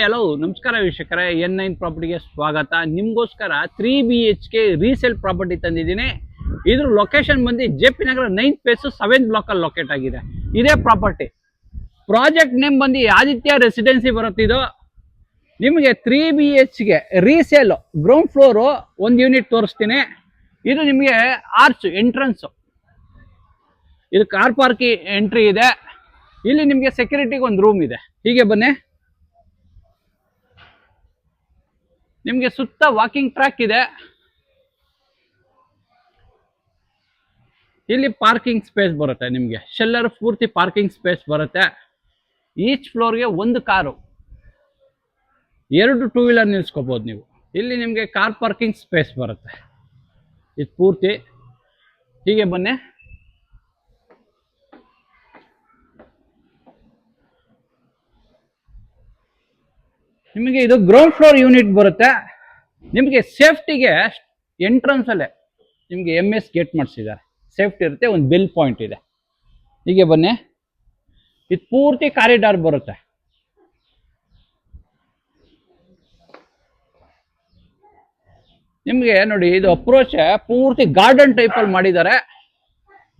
Hello ನಮಸ್ಕಾರ ವೀಕ್ಷಕರೇ, N9 ಪ್ರಾಪರ್ಟಿಗೆ ಸ್ವಾಗತ. ನಿಮಗೋಸ್ಕರ 3BHK ರೀಸೇಲ್ ಪ್ರಾಪರ್ಟಿ ತಂದಿದ್ದೀನಿ. ಇದ್ರ ಲೊಕೇಶನ್ ಬಂದು JP ನಗರ 9th ಫೇಸ್ 7th ಬ್ಲಾಕ್ ಅಲ್ಲಿ ಲೊಕೇಟ್ ಆಗಿದೆ. ಇದೇ ಪ್ರಾಪರ್ಟಿ ಪ್ರಾಜೆಕ್ಟ್ ನೇಮ್ ಬಂದು ಆದಿತ್ಯ ರೆಸಿಡೆನ್ಸಿ ಬರುತ್ತೆ. ಇದು ನಿಮಗೆ 3BHK ರೀಸೇಲ್ ಗ್ರೌಂಡ್ ಫ್ಲೋರ್ ಒಂದು ಯೂನಿಟ್ ತೋರಿಸ್ತೀನಿ. ಇದು ನಿಮಗೆ ಆರ್ಚ್ ಎಂಟ್ರೆನ್ಸ್, ಇದು ಕಾರ್ ಪಾರ್ಕಿಂಗ್ ಎಂಟ್ರಿ ಇದೆ. ಇಲ್ಲಿ ನಿಮಗೆ ಸೆಕ್ಯೂರಿಟಿಗೆ ಒಂದು ರೂಮ್ ಇದೆ. ಹೀಗೆ ಬನ್ನಿ, ನಿಮಗೆ ಸುತ್ತ ವಾಕಿಂಗ್ ಟ್ರ್ಯಾಕ್ ಇದೆ. ಇಲ್ಲಿ ಪಾರ್ಕಿಂಗ್ ಸ್ಪೇಸ್ ಬರುತ್ತೆ, ನಿಮಗೆ ಶೆಲ್ಲರ್ ಪೂರ್ತಿ ಪಾರ್ಕಿಂಗ್ ಸ್ಪೇಸ್ ಬರುತ್ತೆ. ಈಚ್ ಫ್ಲೋರ್ಗೆ ಒಂದು ಕಾರು, 2 ಟೂ ವೀಲರ್ ನಿಲ್ಸ್ಕೋಬಹುದು ನೀವು. ಇಲ್ಲಿ ನಿಮಗೆ ಕಾರ್ ಪಾರ್ಕಿಂಗ್ ಸ್ಪೇಸ್ ಬರುತ್ತೆ ಇದು ಪೂರ್ತಿ. ಹೀಗೆ ಬನ್ನಿ, ನಿಮಗೆ ಇದು ಗ್ರೌಂಡ್ ಫ್ಲೋರ್ ಯೂನಿಟ್ ಬರುತ್ತೆ. ನಿಮಗೆ ಸೇಫ್ಟಿಗೆ ಎಂಟ್ರೆನ್ಸ್ ಅಲ್ಲೇ ನಿಮಗೆ MS ಗೇಟ್ ಮಾಡಿಸಿದ್ದಾರೆ. ಸೇಫ್ಟಿ ಇರುತ್ತೆ, ಒಂದು ಬೆಲ್ ಪಾಯಿಂಟ್ ಇದೆ. ಹೀಗೆ ಬನ್ನಿ, ಇದು ಪೂರ್ತಿ ಕಾರಿಡಾರ್ ಬರುತ್ತೆ. ನಿಮಗೆ ನೋಡಿ, ಇದು ಅಪ್ರೋಚ್ ಪೂರ್ತಿ ಗಾರ್ಡನ್ ಟೈಪ್ ಅಲ್ಲಿ ಮಾಡಿದ್ದಾರೆ.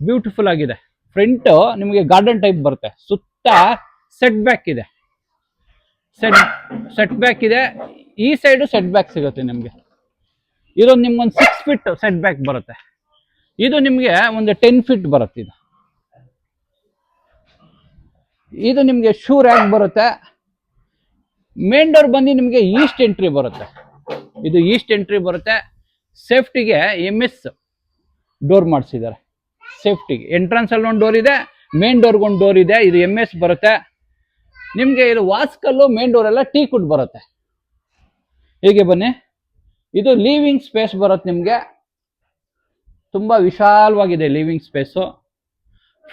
ಬ್ಯೂಟಿಫುಲ್ ಆಗಿದೆ. ಫ್ರಂಟ್ ನಿಮಗೆ ಗಾರ್ಡನ್ ಟೈಪ್ ಬರುತ್ತೆ. ಸುತ್ತ ಸೆಟ್ ಬ್ಯಾಕ್ ಇದೆ, ಸೆಟ್ ಬ್ಯಾಕ್ ಇದೆ. ಈ ಸೈಡು ಸೆಟ್ ಬ್ಯಾಕ್ ಸಿಗುತ್ತೆ ನಿಮಗೆ. ಇದೊಂದು ನಿಮ್ಗೊಂದು 6 ಫೀಟ್ ಸೆಟ್ ಬ್ಯಾಕ್ ಬರುತ್ತೆ. ಇದು ನಿಮಗೆ ಒಂದು 10 ಫೀಟ್ ಬರುತ್ತೆ. ಇದು ನಿಮಗೆ ಶೂ ರ್ಯಾಕ್ ಬರುತ್ತೆ. ಮೇನ್ ಡೋರ್ ಬಂದು ನಿಮಗೆ ಈಸ್ಟ್ ಎಂಟ್ರಿ ಬರುತ್ತೆ. ಇದು ಈಸ್ಟ್ ಎಂಟ್ರಿ ಬರುತ್ತೆ. ಸೇಫ್ಟಿಗೆ MS ಡೋರ್ ಮಾಡಿಸಿದ್ದಾರೆ. ಸೇಫ್ಟಿಗೆ ಎಂಟ್ರೆನ್ಸ್ ಅಲ್ಲಿ ಒಂದು ಡೋರ್ ಇದೆ, ಮೇನ್ ಡೋರ್ಗೆ ಒಂದು ಡೋರ್ ಇದೆ. ಇದು MS ಬರುತ್ತೆ. ನಿಮಗೆ ಇದು ವಾಸ್ಕಲ್ಲು, ಮೇನ್ ಡೋರ್ ಎಲ್ಲ ಟೀ ಕುಡ್ ಬರುತ್ತೆ. ಹೀಗೆ ಬನ್ನಿ, ಇದು ಲೀವಿಂಗ್ ಸ್ಪೇಸ್ ಬರುತ್ತೆ. ನಿಮಗೆ ತುಂಬಾ ವಿಶಾಲವಾಗಿದೆ ಲೀವಿಂಗ್ ಸ್ಪೇಸು.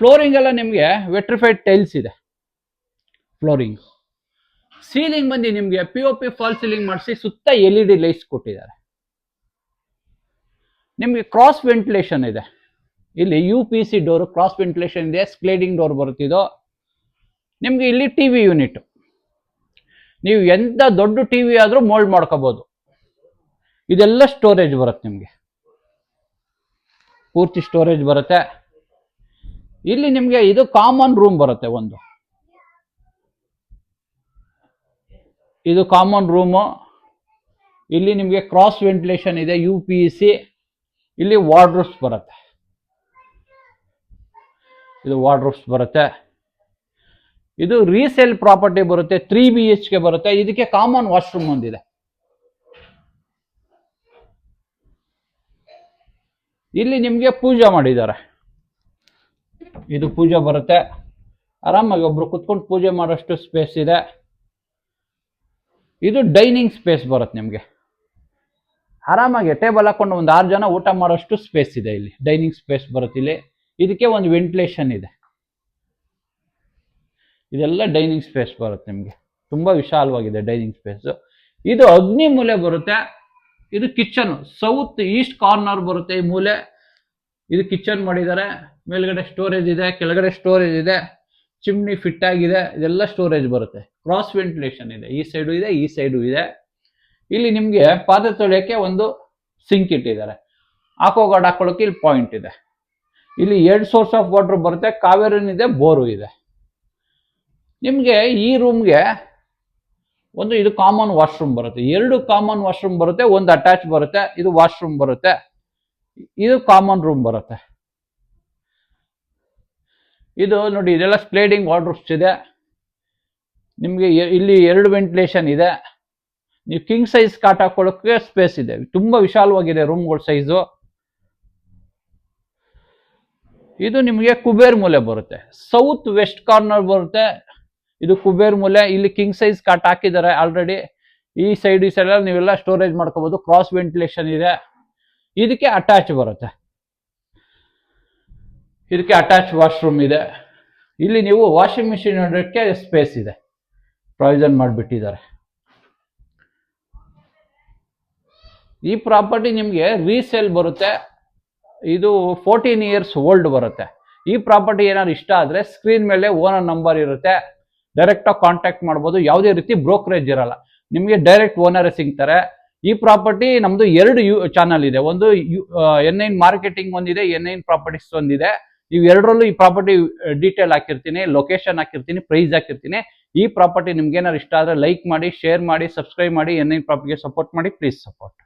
ಫ್ಲೋರಿಂಗ್ ಎಲ್ಲ ನಿಮಗೆ ವೆಟ್ರಿಫೈಡ್ ಟೈಲ್ಸ್ ಇದೆ ಫ್ಲೋರಿಂಗ್. ಸೀಲಿಂಗ್ ಬಂದು ನಿಮಗೆ POP ಫಾಲ್ ಸೀಲಿಂಗ್ ಮಾಡಿಸಿ ಸುತ್ತ LED ಲೈಟ್ಸ್ ಕೊಟ್ಟಿದ್ದಾರೆ. ನಿಮಗೆ ಕ್ರಾಸ್ ವೆಂಟಿಲೇಷನ್ ಇದೆ. ಇಲ್ಲಿ UPC ಡೋರ್ ಕ್ರಾಸ್ ವೆಂಟಿಲೇಷನ್ ಇದೆ. ಸ್ಲೈಡಿಂಗ್ ಡೋರ್ ಬರುತ್ತೆ. ಇದು ನಿಮಗೆ ಇಲ್ಲಿ TV ಯೂನಿಟ್, ನೀವು ಎಂತ ದೊಡ್ಡ TV ಆದ್ರೂ ಮೋಲ್ಡ್ ಮಾಡ್ಕೋಬಹುದು. ಇದೆಲ್ಲ ಸ್ಟೋರೇಜ್ ಬರುತ್ತೆ. ನಿಮಗೆ ಪೂರ್ತಿ ಸ್ಟೋರೇಜ್ ಬರುತ್ತೆ. ಇಲ್ಲಿ ನಿಮಗೆ ಇದು ಕಾಮನ್ ರೂಮ್ ಬರುತ್ತೆ. ಇದು ಕಾಮನ್ ರೂಮು. ಇಲ್ಲಿ ನಿಮಗೆ ಕ್ರಾಸ್ ವೆಂಟಿಲೇಷನ್ ಇದೆ, UPC. ಇಲ್ಲಿ ವಾರ್ಡ್ರೋಬ್ಸ್ ಬರುತ್ತೆ. ಇದು ವಾರ್ಡ್ರೋಬ್ಸ್ ಬರುತ್ತೆ. ಇದು ರೀಸೇಲ್ ಪ್ರಾಪರ್ಟಿ ಬರುತ್ತೆ. 3BHK ಬರುತ್ತೆ. ಇದಕ್ಕೆ ಕಾಮನ್ ವಾಶ್ರೂಮ್ ಒಂದಿದೆ. ಇಲ್ಲಿ ನಿಮಗೆ ಪೂಜೆ ಮಾಡಿದ್ದಾರೆ. ಇದು ಪೂಜೆ ಬರುತ್ತೆ. ಆರಾಮಾಗಿ ಒಬ್ರು ಕುತ್ಕೊಂಡು ಪೂಜೆ ಮಾಡೋಷ್ಟು ಸ್ಪೇಸ್ ಇದೆ. ಇದು ಡೈನಿಂಗ್ ಸ್ಪೇಸ್ ಬರುತ್ತೆ. ನಿಮಗೆ ಆರಾಮಾಗಿ ಟೇಬಲ್ ಹಾಕೊಂಡು ಒಂದು 6 ಜನ ಊಟ ಮಾಡೋಷ್ಟು ಸ್ಪೇಸ್ ಇದೆ. ಇಲ್ಲಿ ಡೈನಿಂಗ್ ಸ್ಪೇಸ್ ಬರುತ್ತೆ. ಇಲ್ಲಿ ಇದಕ್ಕೆ ಒಂದು ವೆಂಟಿಲೇಷನ್ ಇದೆ. ಇದೆಲ್ಲ ಡೈನಿಂಗ್ ಸ್ಪೇಸ್ ಬರುತ್ತೆ. ನಿಮಗೆ ತುಂಬಾ ವಿಶಾಲವಾಗಿದೆ ಡೈನಿಂಗ್ ಸ್ಪೇಸ್. ಇದು ಅಗ್ನಿ ಮೂಲೆ ಬರುತ್ತೆ. ಇದು ಕಿಚನ್, ಸೌತ್ ಈಸ್ಟ್ ಕಾರ್ನರ್ ಬರುತ್ತೆ ಈ ಮೂಲೆ. ಇದು ಕಿಚನ್ ಮಾಡಿದ್ದಾರೆ. ಮೇಲ್ಗಡೆ ಸ್ಟೋರೇಜ್ ಇದೆ, ಕೆಳಗಡೆ ಸ್ಟೋರೇಜ್ ಇದೆ. ಚಿಮ್ನಿ ಫಿಟ್ ಆಗಿದೆ. ಇದೆಲ್ಲ ಸ್ಟೋರೇಜ್ ಬರುತ್ತೆ. ಕ್ರಾಸ್ ವೆಂಟಿಲೇಷನ್ ಇದೆ. ಈ ಸೈಡು ಇದೆ, ಈ ಸೈಡು ಇದೆ. ಇಲ್ಲಿ ನಿಮಗೆ ಪಾತ್ರೆ ತೊಳೆಯೋಕ್ಕೆ ಒಂದು ಸಿಂಕ್ ಇಟ್ಟಿದ್ದಾರೆ. ಆಕ್ವಾಗಾರ್ಡ್ ಹಾಕೊಳ್ಳೋಕೆ ಇಲ್ಲಿ ಪಾಯಿಂಟ್ ಇದೆ. ಇಲ್ಲಿ 2 ಸೋರ್ಸ್ ಆಫ್ ವಾಟರ್ ಬರುತ್ತೆ. ಕಾವೇರಿನ ಇದೆ, ಬೋರು ಇದೆ. ನಿಮಗೆ ಈ ರೂಮ್ಗೆ ಒಂದು ಇದು ಕಾಮನ್ ವಾಶ್ರೂಮ್ ಬರುತ್ತೆ. 2 ಕಾಮನ್ ವಾಶ್ರೂಮ್ ಬರುತ್ತೆ, ಒಂದು ಅಟ್ಯಾಚ್ ಬರುತ್ತೆ. ಇದು ವಾಶ್ರೂಮ್ ಬರುತ್ತೆ. ಇದು ಕಾಮನ್ ರೂಮ್ ಬರುತ್ತೆ. ಇದು ನೋಡಿ, ಇದೆಲ್ಲ ಸ್ಲೈಡಿಂಗ್ ವಾರ್ಡ್ರೋಬ್ಸ್ ಇದೆ. ನಿಮಗೆ ಇಲ್ಲಿ 2 ವೆಂಟಿಲೇಷನ್ ಇದೆ. ನೀವು ಕಿಂಗ್ ಸೈಜ್ ಕಾಟ್ ಹಾಕೊಳ್ಳೋಕೆ ಸ್ಪೇಸ್ ಇದೆ. ತುಂಬಾ ವಿಶಾಲವಾಗಿದೆ ರೂಮ್ಗಳ ಸೈಜು. ಇದು ನಿಮಗೆ ಕುಬೇರ್ ಮೂಲೆ ಬರುತ್ತೆ. ಸೌತ್ ವೆಸ್ಟ್ ಕಾರ್ನರ್ ಬರುತ್ತೆ. ಇದು ಕುಬೇರ್ ಮೂಲೆ. ಇಲ್ಲಿ ಕಿಂಗ್ ಸೈಜ್ ಕಾಟ್ ಹಾಕಿದ್ದಾರೆ ಆಲ್ರೆಡಿ. ಈ ಸೈಡ್ ನೀವೆಲ್ಲ ಸ್ಟೋರೇಜ್ ಮಾಡ್ಕೋಬಹುದು. ಕ್ರಾಸ್ ವೆಂಟಿಲೇಷನ್ ಇದೆ. ಇದಕ್ಕೆ ಅಟ್ಯಾಚ್ ಬರುತ್ತೆ. ಇದಕ್ಕೆ ಅಟ್ಯಾಚ್ ವಾಶ್ರೂಮ್ ಇದೆ. ಇಲ್ಲಿ ನೀವು ವಾಷಿಂಗ್ ಮಿಷಿನ್ ಇಡೋಕ್ಕೆ ಸ್ಪೇಸ್ ಇದೆ, ಪ್ರಾವಿಷನ್ ಮಾಡಿಬಿಟ್ಟಿದ್ದಾರೆ. ಈ ಪ್ರಾಪರ್ಟಿ ನಿಮಗೆ ರೀಸೇಲ್ ಬರುತ್ತೆ. ಇದು 14 ಇಯರ್ಸ್ ಓಲ್ಡ್ ಬರುತ್ತೆ. ಈ ಪ್ರಾಪರ್ಟಿ ಏನಾದ್ರು ಇಷ್ಟ ಆದರೆ ಸ್ಕ್ರೀನ್ ಮೇಲೆ ಓನರ್ ನಂಬರ್ ಇರುತ್ತೆ. ಡೈರೆಕ್ಟಾಗಿ ಕಾಂಟ್ಯಾಕ್ಟ್ ಮಾಡ್ಬೋದು. ಯಾವುದೇ ರೀತಿ ಬ್ರೋಕರೇಜ್ ಇರಲ್ಲ, ನಿಮಗೆ ಡೈರೆಕ್ಟ್ ಓನರೇ ಸಿಗ್ತಾರೆ. ಈ ಪ್ರಾಪರ್ಟಿ ನಮ್ದು 2 ಚಾನಲ್ ಇದೆ. ಒಂದು N9 ಮಾರ್ಕೆಟಿಂಗ್ ಒಂದಿದೆ, N9 ಪ್ರಾಪರ್ಟೀಸ್ ಒಂದಿದೆ. ಇವು ಎರಡರಲ್ಲೂ ಈ ಪ್ರಾಪರ್ಟಿ ಡೀಟೇಲ್ ಹಾಕಿರ್ತೀನಿ, ಲೊಕೇಶನ್ ಹಾಕಿರ್ತೀನಿ, ಪ್ರೈಸ್ ಹಾಕಿರ್ತೀನಿ. ಈ ಪ್ರಾಪರ್ಟಿ ನಿಮ್ಗೆ ಏನಾದ್ರು ಇಷ್ಟ ಆದರೆ ಲೈಕ್ ಮಾಡಿ, ಶೇರ್ ಮಾಡಿ, ಸಬ್ಸ್ಕ್ರೈಬ್ ಮಾಡಿ. N9 ಪ್ರಾಪರ್ಟಿಗೆ ಸಪೋರ್ಟ್ ಮಾಡಿ, ಪ್ಲೀಸ್ ಸಪೋರ್ಟ್.